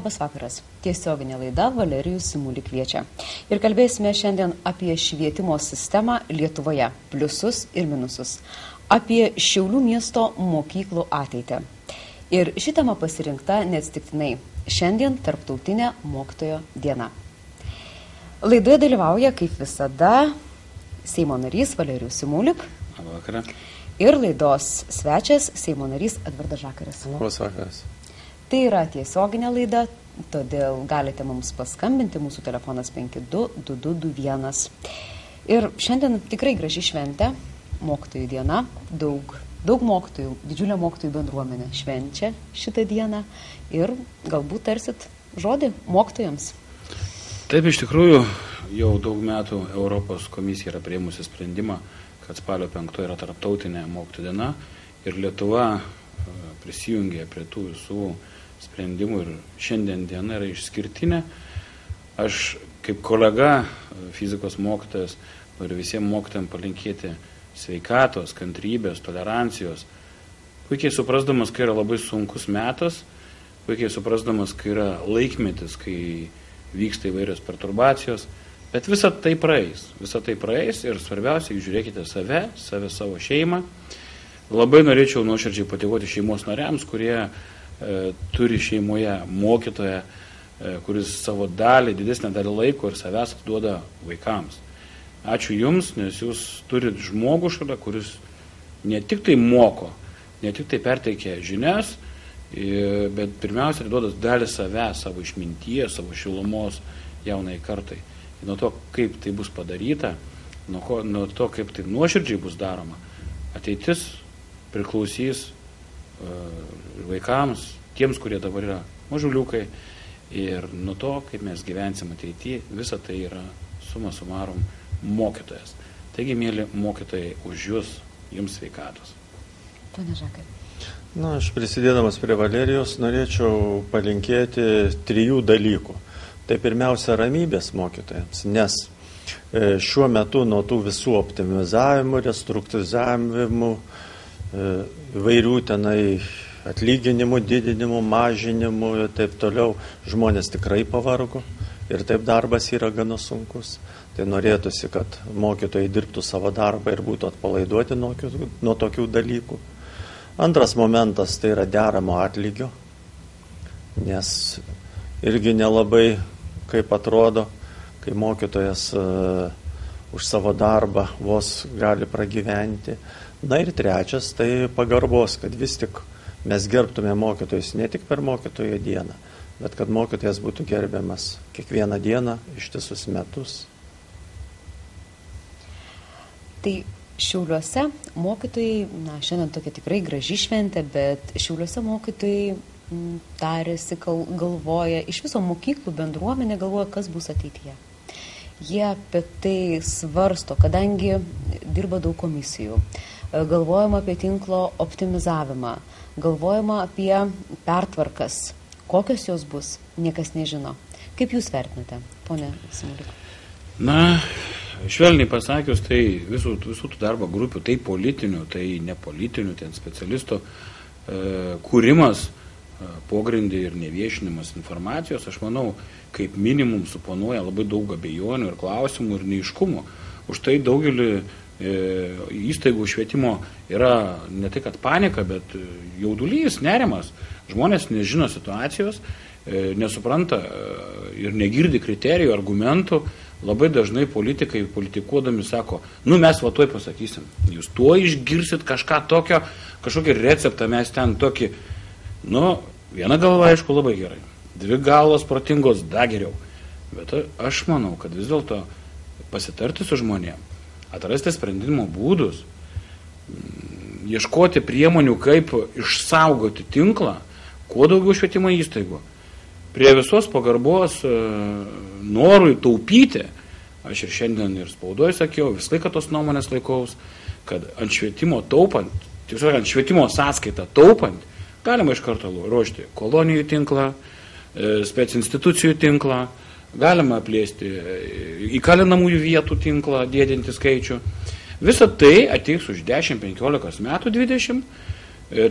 Labas vakaras. Tiesioginė laida Valerijus Simulik kviečia. Ir kalbėsime šiandien apie švietimo sistemą Lietuvoje, pliusus ir minusus. Apie Šiaulių miesto mokyklų ateitį. Ir ši tema pasirinkta neatsitiktinai. Šiandien Tarptautinė mokytojo diena. Laidoje dalyvauja, kaip visada, Seimo narys Valerijus Simulik. Labą vakarą. Ir laidos svečias Seimo narys Edvardas Žakaras. Labas vakaras. Tai yra tiesioginė laida, todėl galite mums paskambinti, mūsų telefonas 522221. Ir šiandien tikrai graži šventė, mokytojų diena, daug mokytojų, didžiulė mokytojų bendruomenė švenčia šitą dieną ir galbūt tarsit žodį mokytojams. Taip, iš tikrųjų, jau daug metų Europos komisija yra priėmusi sprendimą, kad spalio 5 yra Tarptautinė mokytojų diena ir Lietuva prisijungė prie tų visų sprendimų ir šiandien diena yra išskirtinė. Aš kaip kolega, fizikos mokytojas, noriu visiems mokytojams palinkėti sveikatos, kantrybės, tolerancijos, puikiai suprasdamas, kai yra labai sunkus metas, puikiai suprasdamas, kai yra laikmetis, kai vyksta įvairios perturbacijos, bet visa tai praeis ir svarbiausia, žiūrėkite save, savo šeimą. Labai norėčiau nuoširdžiai padėkoti šeimos nariams, kurie turi šeimoje mokytoją, kuris savo didesnę dalį laiko ir savęs atiduoda vaikams. Ačiū Jums, nes Jūs turit žmogų šalia, kuris ne tik tai moko, ne tik tai perteikia žinias, bet pirmiausia atiduoda dalį savęs, savo išminties, savo šilumos jaunai kartai. Ir nuo to, kaip tai bus padaryta, nuo to, kaip tai nuoširdžiai bus daroma, ateitis priklausys vaikams, tiems, kurie dabar yra mažuliukai, ir nuo to, kaip mes gyvensim ateityje, visa tai yra suma sumarum mokytojas. Taigi, mėly mokytojai, už Jums sveikatos. Pone Žakai. Aš prisidėdamas prie Valerijos norėčiau palinkėti 3 dalykų. Tai pirmiausia, ramybės mokytojams, nes šiuo metu nuo tų visų optimizavimų, restruktūrizavimų, vairių tenai atlyginimų, didinimų, mažinimų ir taip toliau žmonės tikrai pavargo ir taip darbas yra gana sunkus. Tai norėtųsi, kad mokytojai dirbtų savo darbą ir būtų atpalaiduoti nuo tokių dalykų. Antras momentas tai yra deramo atlygio, nes irgi nelabai, kaip atrodo, kai mokytojas už savo darbą vos gali pragyventi. Na ir trečias, tai pagarbos, kad vis tik mes gerbtume mokytojus ne tik per mokytojo dieną, bet kad mokytojas būtų gerbiamas kiekvieną dieną, ištisus metus. Tai Šiauliuose mokytojai, šiandien tokia tikrai graži šventė, bet Šiauliuose mokytojai tarėsi, galvoja, iš viso mokyklų bendruomenė galvoja, kas bus ateityje. Jie apie tai svarsto, kadangi dirba daug komisijų. Galvojama apie tinklo optimizavimą, galvojama apie pertvarkas. Kokios jos bus, niekas nežino. Kaip Jūs vertinate, pone Simulik? Švelniai pasakius, tai visų tų darbo grupių, tai politinių, tai nepolitinių, ten specialistų kūrimas, pogrindį ir neviešinimas informacijos, aš manau, kaip minimum suponuoja labai daug abejonių ir klausimų ir neiškumų. Už tai daugelį įstaigų švietimo yra ne tai, kad panika, bet jaudulys, nerimas. Žmonės nežino situacijos, nesupranta ir negirdi kriterijų, argumentų. Labai dažnai politikai politikuodami sako, mes va tuoj pasakysim, jūs tuoj išgirsit kažką tokio, kažkokį receptą mes ten tokį, viena galva aišku labai gerai, 2 galvos protingos dar geriau. Bet aš manau, kad vis dėlto pasitarti su žmonėm, atrasti sprendimo būdus, ieškoti priemonių, kaip išsaugoti tinklą, kuo daugiau švietimo įstaigų. Prie visos pagarbos norui taupyti, aš ir šiandien ir spaudoje sakiau, vis laiką tos nuomonės laikaus, kad ant švietimo taupant, tiksliau, ant švietimo sąskaitą taupant, galima iš karto ruošti kolonijų tinklą, spec institucijų tinklą, galima plėsti įkalinamųjų vietų tinklą, didinti skaičių. Visa tai ateis už 10, 15 metų, 20.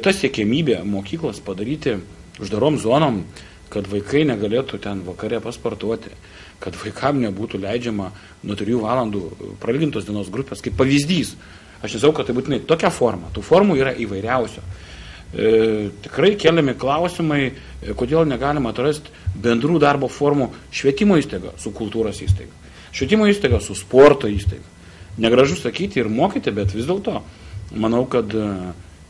Ta siekėmybė mokyklas padaryti uždarom zonom, kad vaikai negalėtų ten vakare pasportuoti, kad vaikam nebūtų leidžiama nuo 3 valandų prailgintos dienos grupės, kaip pavyzdys. Aš nesakau, kad tai būtinai tokia forma. Tų formų yra įvairiausio. Tikrai keliami klausimai, kodėl negalima atrasti bendrų darbo formų švietimo įstaiga su kultūros įstaiga. Švietimo įstaiga su sporto įstaiga. Negražu sakyti ir mokyti, bet vis dėlto manau, kad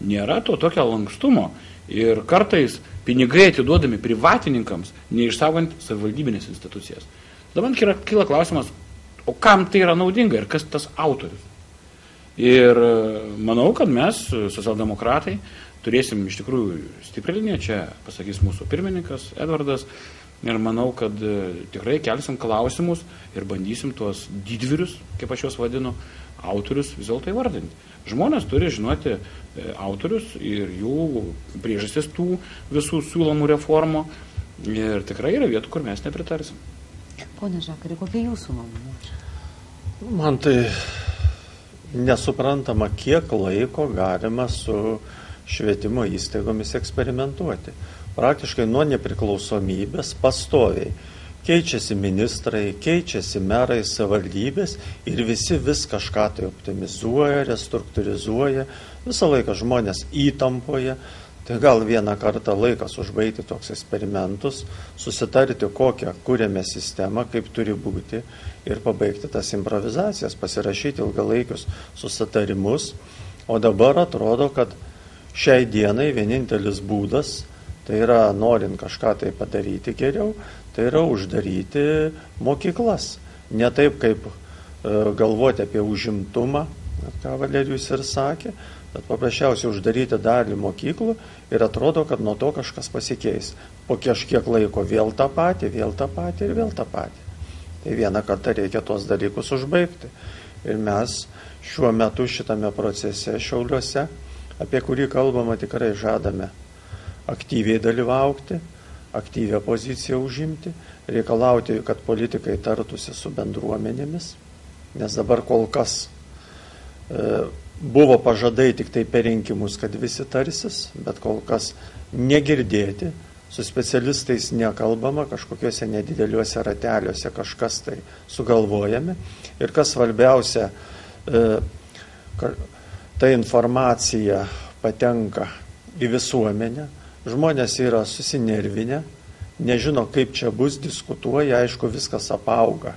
nėra to tokio lankstumo ir kartais pinigai atiduodami privatininkams, neišsaugant savivaldybinės institucijas. Dabar kyla klausimas, o kam tai yra naudinga ir kas tas autorius? Ir manau, kad mes, socialdemokratai, turėsim iš tikrųjų stiprią liniją, čia pasakys mūsų pirmininkas Edvardas, ir manau, kad tikrai kelsim klausimus ir bandysim tuos didvyrius, kaip aš juos vadinu, autorius vis dėlto įvardinti. Žmonės turi žinoti autorius ir jų priežastis tų visų siūlomų reformų ir tikrai yra vietų, kur mes nepritarsim. Pone Žakarį, kokia jūsų nuomonė? Man tai nesuprantama, kiek laiko galima su švietimo įstaigomis eksperimentuoti. Praktiškai nuo nepriklausomybės pastoviai keičiasi ministrai, keičiasi merai, savivaldybės ir visi vis kažką tai optimizuoja, restruktūrizuoja, visą laiką žmonės įtampoje. Tai gal vieną kartą laikas užbaigti toks eksperimentus, susitarti, kokią kūrėme sistemą, kaip turi būti ir pabaigti tas improvizacijas, pasirašyti ilgalaikius susitarimus. O dabar atrodo, kad šiai dienai vienintelis būdas, tai yra norint kažką tai padaryti geriau, tai yra uždaryti mokyklas. Ne taip, kaip galvoti apie užimtumą, ką Valerijus ir sakė, bet paprasčiausiai uždaryti dalį mokyklų ir atrodo, kad nuo to kažkas pasikeis. Po kažkiek laiko vėl tą patį ir vėl tą patį. Tai vieną kartą reikia tuos dalykus užbaigti. Ir mes šiuo metu šitame procese Šiauliuose, apie kurį kalbama, tikrai žadame aktyviai dalyvauti, aktyvią poziciją užimti, reikalauti, kad politikai tartųsi su bendruomenėmis, nes dabar kol kas buvo pažadai tik tai per rinkimus, kad visi tarsis, bet kol kas negirdėti, su specialistais nekalbama, kažkokiuose nedideliuose rateliuose kažkas tai sugalvojame. Ir kas svarbiausia, ta informacija patenka į visuomenę, žmonės yra susinervinę, nežino, kaip čia bus, diskutuoja, aišku, viskas apauga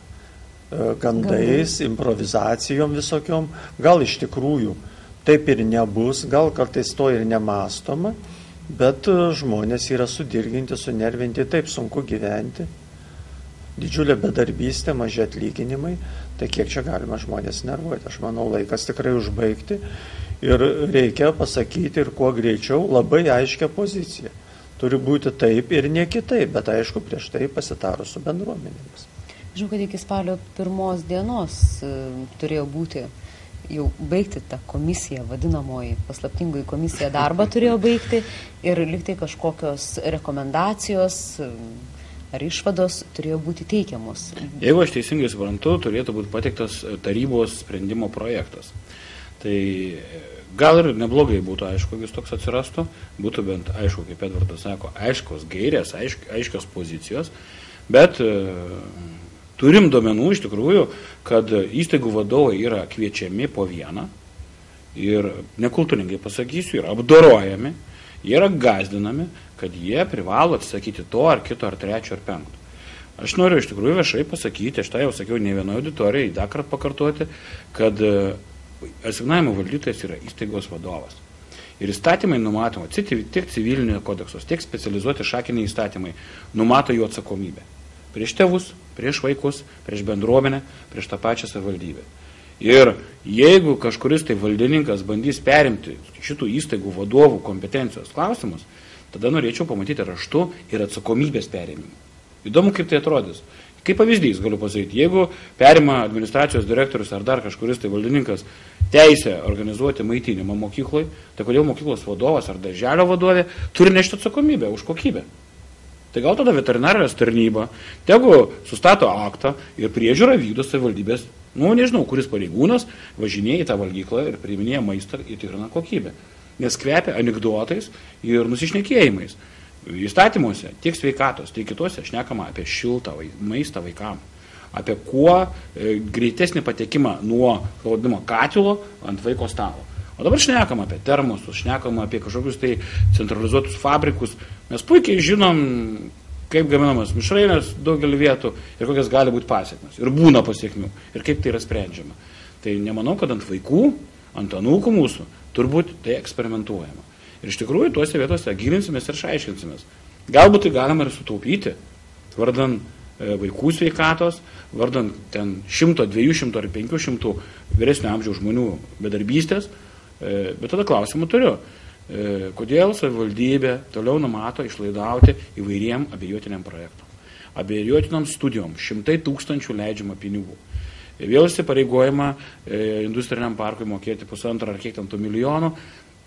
gandais, improvizacijom visokiom, gal iš tikrųjų taip ir nebus, gal kartais to ir nemąstoma, bet žmonės yra sudirginti, sunervinti, taip sunku gyventi, didžiulė bedarbystė, maži atlyginimai, tai kiek čia galima žmonės nervuoti. Aš manau, laikas tikrai užbaigti ir reikia pasakyti ir kuo greičiau labai aiškią poziciją. Turi būti taip ir ne kitaip, bet aišku, prieš tai pasitarus su bendruomenėmis. Žinau, kad iki spalio 1 dienos turėjo būti jau baigti tą komisiją, vadinamoji paslaptingoji komisija darbą turėjo baigti ir liktai kažkokios rekomendacijos ar išvados turėjo būti teikiamos. Jeigu aš teisingai suprantu, turėtų būti pateiktas tarybos sprendimo projektas. Tai gal ir neblogai būtų, aišku, jis toks atsirastų, būtų bent, aišku, kaip Edvardas sako, aiškos gairės, aiškios pozicijos, bet turim duomenų iš tikrųjų, kad įstaigų vadovai yra kviečiami po vieną ir nekultūringai pasakysiu, yra apdorojami, jie yra gazdinami, kad jie privalo atsisakyti to ar kito ar trečio ar penkto. Aš noriu iš tikrųjų viešai pasakyti, aš tai jau sakiau ne vienoje auditorijoje, dar kartą pakartoti, kad asignavimo valdytojas yra įstaigos vadovas. Ir įstatymai numatoma, tiek civilinio kodeksos, tiek specializuoti šakiniai įstatymai numato jų atsakomybę. Prieš tėvus, prieš vaikus, prieš bendruomenę, prieš tą pačią savivaldybę. Ir jeigu kažkuris tai valdininkas bandys perimti šitų įstaigų vadovų kompetencijos klausimus, tada norėčiau pamatyti raštu ir atsakomybės perėmimą. Įdomu, kaip tai atrodys. Kaip pavyzdys galiu pasakyti, jeigu perima administracijos direktorius ar dar kažkuris tai valdininkas teisę organizuoti maitinimą mokykloje, tai kodėl mokyklos vadovas ar darželio vadovė turi nešti atsakomybę už kokybę? Tai gal tada veterinarijos tarnyba, tegu sustato aktą ir priežiūrą vykdo savivaldybės, nežinau, kuris pareigūnas važinėja į tą valgyklą ir priiminėja maistą ir tikrina kokybę. Nes kvepia anekdotais ir nusišnekėjimais. įstatymuose, tiek sveikatos, tiek kitose šnekama apie šiltą maistą vaikam, apie kuo greitesnį patekimą nuo vadinamo katilo ant vaiko stalo. O dabar šnekam apie termosus, šnekam apie kažkokius tai centralizuotus fabrikus. Mes puikiai žinom, kaip gaminamas mišrainės daugelį vietų ir kokias gali būti pasiekmes. Ir būna pasiekmių. Ir kaip tai yra sprendžiama. Tai nemanau, kad ant vaikų, ant anūkų mūsų, turbūt tai eksperimentuojama. Ir iš tikrųjų tuose vietose gilinsimės ir išaiškinsimės. Galbūt tai galima ir sutaupyti, vardan vaikų sveikatos, vardan ten 100, 200 ar 500 vyresnio amžiaus žmonių bedarbystės. Bet tada klausimų turiu. Kodėl savivaldybė toliau numato išlaidauti įvairiem abejotiniam projektam, abejotinam studijom, 100 000 leidžiama pinigų. Vėl įsipareigojama industriniam parkui mokėti 1,5 ar kiek ten tų milijonų.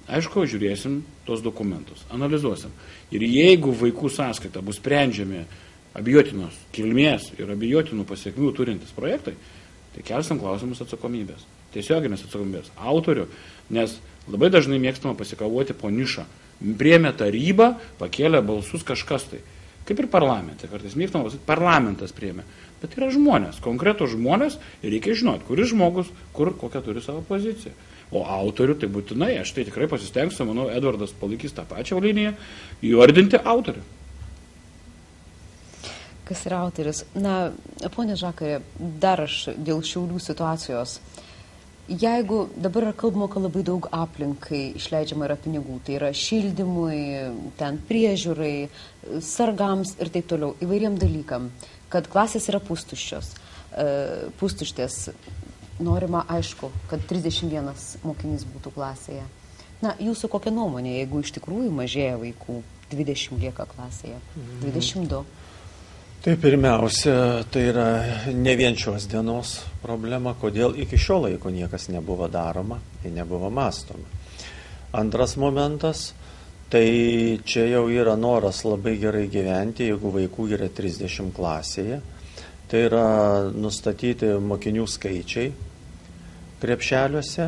Aišku, žiūrėsim tos dokumentus, analizuosim. Ir jeigu vaikų sąskaita bus sprendžiami abejotinos kilmės ir abejotinų pasiekmių turintis projektai, tai kelsim klausimus atsakomybės. Tiesioginės atsakomybės autorių, nes labai dažnai mėgstama pasikavoti po nišą. Priėmė tarybą, pakėlė balsus kažkas tai. Kaip ir parlamente, kartais mėgstama pasakyti, parlamentas priėmė. Bet yra žmonės, konkretų žmonės ir reikia žinoti, kuris žmogus, kokią turi savo poziciją. O autorių tai būtinai, aš tai tikrai pasistengsiu, manau, Edvardas palaikys tą pačią liniją, įvardinti autorių. Kas yra autorius? Na, ponė Žakarė, dar aš dėl Šiaulių situacijos. Jeigu dabar yra kalbama, kad labai daug aplinkai išleidžiama yra pinigų, tai yra šildymui, ten priežiūrai, sargams ir taip toliau, įvairiem dalykam, kad klasės yra pustuštės, norima aišku, kad 31 mokinys būtų klasėje. Na, jūsų kokia nuomonė, jeigu iš tikrųjų mažėja vaikų, 20 lieka klasėje, 22? Tai pirmiausia, tai yra ne vien šios dienos problema, kodėl iki šio laiko niekas nebuvo daroma ir nebuvo mąstoma. Antras momentas, tai čia jau yra noras labai gerai gyventi, jeigu vaikų yra 30 klasėje. Tai yra nustatyti mokinių skaičiai krepšeliuose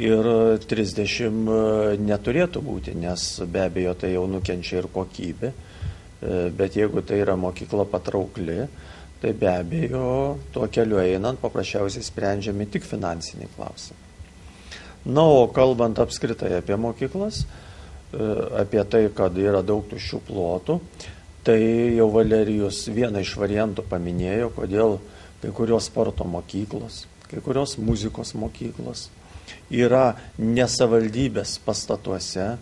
ir 30 neturėtų būti, nes be abejo tai jau nukenčia ir kokybė. Bet jeigu tai yra mokykla patraukli, tai be abejo tuo keliu einant paprasčiausiai sprendžiami tik finansiniai klausimai. Na, o kalbant apskritai apie mokyklas, apie tai, kad yra daug tuščių plotų, tai jau Valerijus vieną iš variantų paminėjo, kodėl kai kurios sporto mokyklos, kai kurios muzikos mokyklos yra nesavaldybės pastatuose,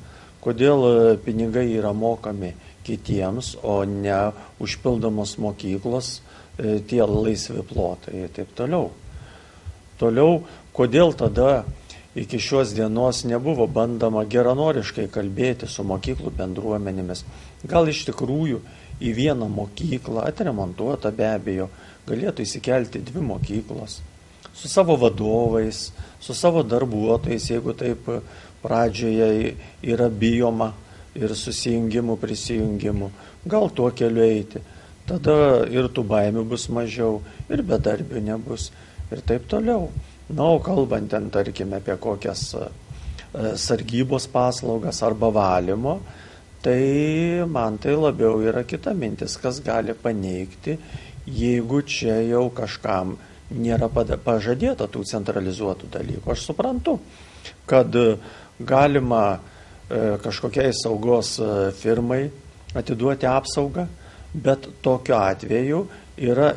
kodėl pinigai yra mokami kitiems, o ne užpildomos mokyklos, tie laisvi plotai ir taip toliau. Toliau, kodėl tada iki šios dienos nebuvo bandoma geranoriškai kalbėti su mokyklų bendruomenėmis. Gal iš tikrųjų į vieną mokyklą, atremontuotą be abejo, galėtų įsikelti 2 mokyklos, su savo vadovais, su savo darbuotojais, jeigu taip pradžioje yra bijoma ir susijungimų, prisijungimų, gal tuo keliu eiti. Tada ir tų baimių bus mažiau, ir bedarbių nebus, ir taip toliau. Na, o kalbant ten, tarkime, apie kokias sargybos paslaugas arba valymo, tai man tai labiau yra kita mintis, kas gali paneigti, jeigu čia jau kažkam nėra pažadėta tų centralizuotų dalykų. Aš suprantu, kad galima kažkokiai saugos firmai atiduoti apsaugą, bet tokiu atveju yra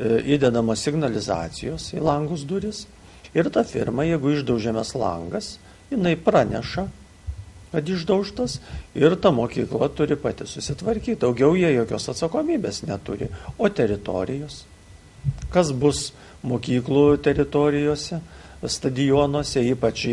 įdedamos signalizacijos į langus duris ir ta firma, jeigu išdaužiamas langas, jinai praneša, kad išdaužtas ir ta mokykla turi pati susitvarkyti. Daugiau jie jokios atsakomybės neturi. O teritorijos? Kas bus mokyklų teritorijose? Stadionuose, ypač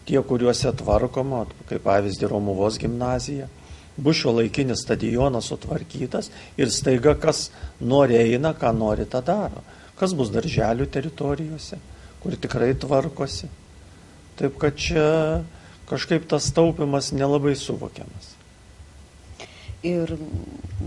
tie, kuriuose tvarkoma, kaip pavyzdį Romuvos gimnazija, bus šiuolaikinis stadionas sutvarkytas ir staiga kas nori eina, ką nori tą daro. Kas bus darželių teritorijose, kur tikrai tvarkosi. Taip kad čia kažkaip tas taupimas nelabai suvokiamas. Ir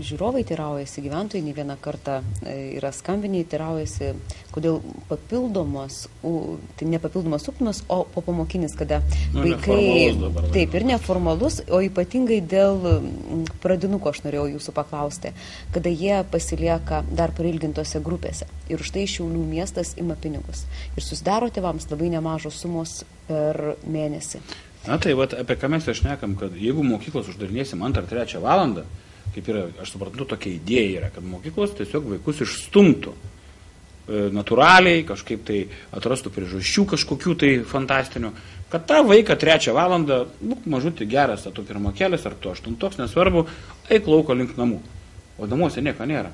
žiūrovai teiraujasi, gyventojai ne vieną kartą yra skambiniai, teiraujasi, kodėl papildomos, tai ne papildomas ugdymas, o popamokinis, kada vaikai, taip ir neformalus, o ypatingai dėl pradinuko aš norėjau jūsų paklausti, kada jie pasilieka dar pailgintose grupėse ir už tai Šiaulių miestas ima pinigus ir susidaro tėvams labai nemažos sumos per mėnesį. Na tai vat, apie ką mes šnekam, kad jeigu mokyklos uždarinėsim 2-3 valandą, kaip yra, aš suprantu, tokia idėja yra, kad mokyklos tiesiog vaikus išstumtų natūraliai, kažkaip tai atrastų priežasčių kažkokių tai fantastinių, kad tą vaiką 3 valandą, mažutį geras, tu pirmokėlis, ar tu 8, nesvarbu, eik lauko link namų. O namuose nieko nėra.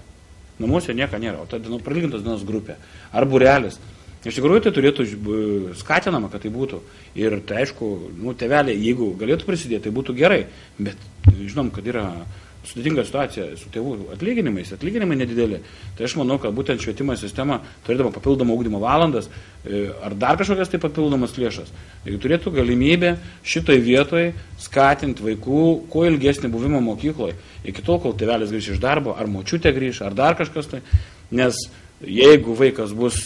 O tai pralygintos dienos grupė. Ar būrelis. Iš tikrųjų, tai turėtų skatinama, kad tai būtų. Ir tai aišku, tėveliai, jeigu galėtų prisidėti, tai būtų gerai. Bet žinom, kad yra sudėtinga situacija su tėvų atlyginimai nedideli. Tai aš manau, kad būtent švietimo sistema, turėdama papildomą ugdymo valandas, ar dar kažkokias tai papildomas lėšas, turėtų galimybę šitoj vietoje skatinti vaikų kuo ilgesnį buvimą mokykloje, iki tol, kol tėvelis grįš iš darbo, ar močiutė grįš, ar dar kažkas tai. Nes jeigu vaikas bus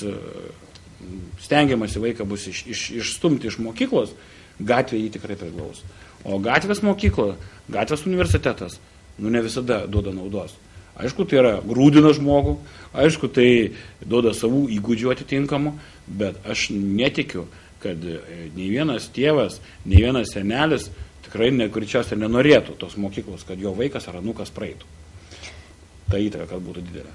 stengiamasi vaiką bus išstumti iš mokyklos, gatvė jį tikrai priglaus. O gatvės mokykla, gatvės universitetas, ne visada duoda naudos. Aišku, tai yra grūdina žmogų, aišku, tai duoda savų įgūdžių atitinkamų, bet aš netikiu, kad nei vienas tėvas, nei vienas senelis tikrai greičiausiai nenorėtų tos mokyklos, kad jo vaikas ar anūkas praeitų. Ta įtaka, kad būtų didelė.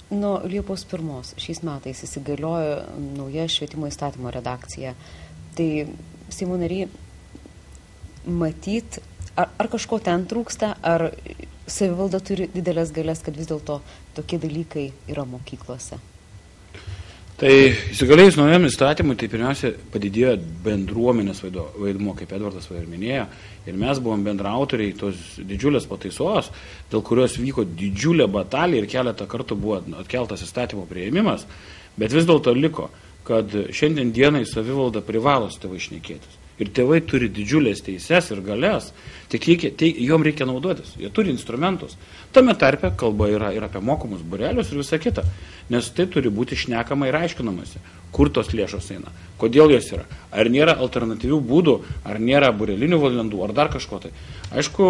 Nuo Liepos 1 šiais metais įsigaliojo nauja švietimo įstatymo redakcija. Tai Seimo nariai matyt, ar kažko ten trūksta, ar savivalda turi didelės galės, kad vis dėlto tokie dalykai yra mokyklose? Tai įsigalėjus naujam įstatymui, tai pirmiausia padidėjo bendruomenės vaidmuo, kaip Edvardas ir minėjo, ir mes buvom bendraautoriai tos didžiulės pataisos, dėl kurios vyko didžiulė batalija ir keletą kartų buvo atkeltas įstatymo priėmimas, bet vis dėlto liko, kad šiandien dienai savivalda privalo su tėvai šnekėtis. Ir tėvai turi didžiulės teises ir galias, tik jom reikia naudotis, jie turi instrumentus. Tame tarpe kalba yra ir apie mokomus būrelius ir visa kita, nes tai turi būti šnekama ir aiškinamasi, kur tos lėšos eina, kodėl jos yra, ar nėra alternatyvių būdų, ar nėra būrelinių valandų, ar dar kažko tai. Aišku,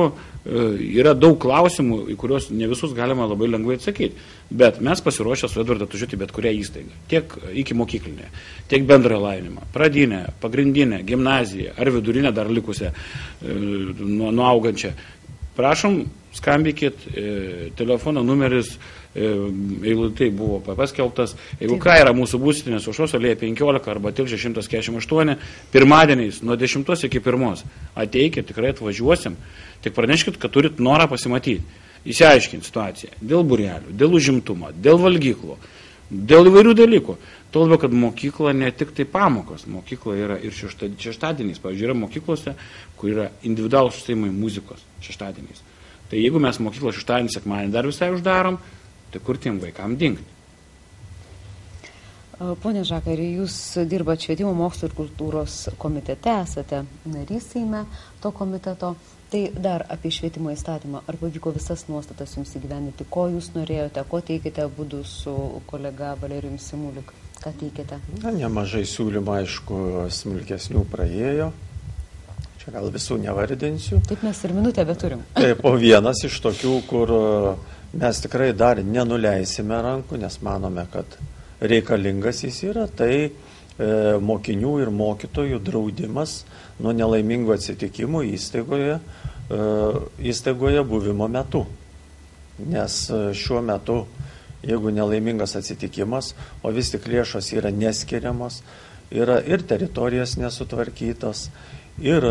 yra daug klausimų, į kuriuos ne visus galima labai lengvai atsakyti, bet mes pasiruošę su Edvardu atvažiuoti bet kurią įstaigą, tiek iki mokyklinę, tiek bendrą lavinimą, pradinę, pagrindinę, gimnaziją ar vidurinę dar likusią nuaugančią. Prašom, skambykit, telefono numeris, eilutė buvo paskelbtas, jeigu ką yra mūsų būstinės Aušros alėja 15 arba Tilžė 148, pirmadieniais nuo 10 iki 1. Ateikit, tikrai atvažiuosim, tik praneškit, kad turit norą pasimatyti, įsiaiškinti situaciją dėl būrelių, dėl užimtumo, dėl valgyklų, dėl įvairių dalykų. Tolba, kad mokykla ne tik tai pamokos, mokykla yra ir šeštadieniais. Pavyzdžiui, yra mokyklose, kur yra individualūs užsiėmimai muzikos šeštadieniais. Tai jeigu mes mokyklą šeštadienį, sekmadienį dar visai uždarom, tai kur tiem vaikam dingti? Pone Žakarį, jūs dirbate švietimo, mokslo ir kultūros komitete, esate narys Seime to komiteto. Tai dar apie švietimo įstatymą. Ar pavyko visas nuostatas jums įgyvendinti? Ko jūs norėjote? Ko teikite būdu su kolega Valerijum Simuliuk? Ką teikite? Nemažai siūlymų, aišku, smulkesnių praėjo. Čia gal visų nevardinsiu. Taip, mes ir minutę beturim. Taip, o vienas iš tokių, kur mes tikrai dar nenuleisime rankų, nes manome, kad reikalingas jis yra, tai mokinių ir mokytojų draudimas nuo nelaimingų atsitikimų įstaigoje buvimo metu. Nes šiuo metu, jeigu nelaimingas atsitikimas, o vis tik lėšos yra neskiriamos, yra ir teritorijos nesutvarkytos, ir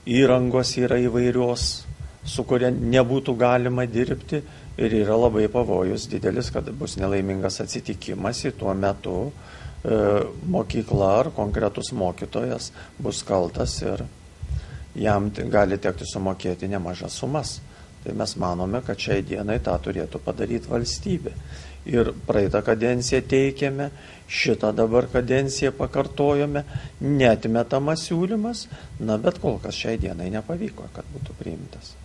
įrangos yra įvairios, su kuria nebūtų galima dirbti, ir yra labai pavojus didelis, kad bus nelaimingas atsitikimas ir tuo metu mokykla ar konkretus mokytojas bus kaltas ir jam gali tekti sumokėti nemažas sumas. Tai mes manome, kad šiai dienai tą turėtų padaryti valstybė. Ir praeitą kadenciją teikėme, šitą dabar kadenciją pakartojome, neatmetamas siūlymas, bet kol kas šiai dienai nepavyko, kad būtų priimtas.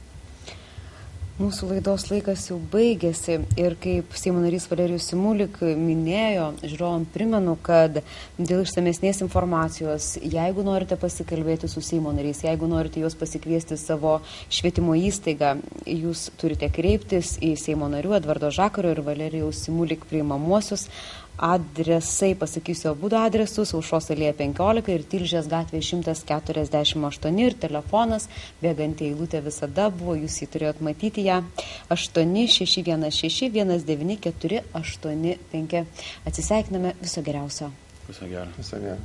Mūsų laidos laikas jau baigėsi ir kaip Seimo narys Valerijus Simulik minėjo, žiūrovom primenu, kad dėl išsamesnės informacijos, jeigu norite pasikalbėti su Seimo nariais, jeigu norite juos pasikviesti savo švietimo įstaigą, jūs turite kreiptis į Seimo narių Edvardo Žakario ir Valerijaus Simulik priimamuosius. Adresai, pasakysiu abu adresus, Aušros alėja 15 ir Tilžės gatvė 148 ir telefonas, bėgantį eilutę visada buvo, jūs jį turėjot matyti ją, 8616194885. Atsisveikiname, viso geriausio. Viso gero. Viso gero.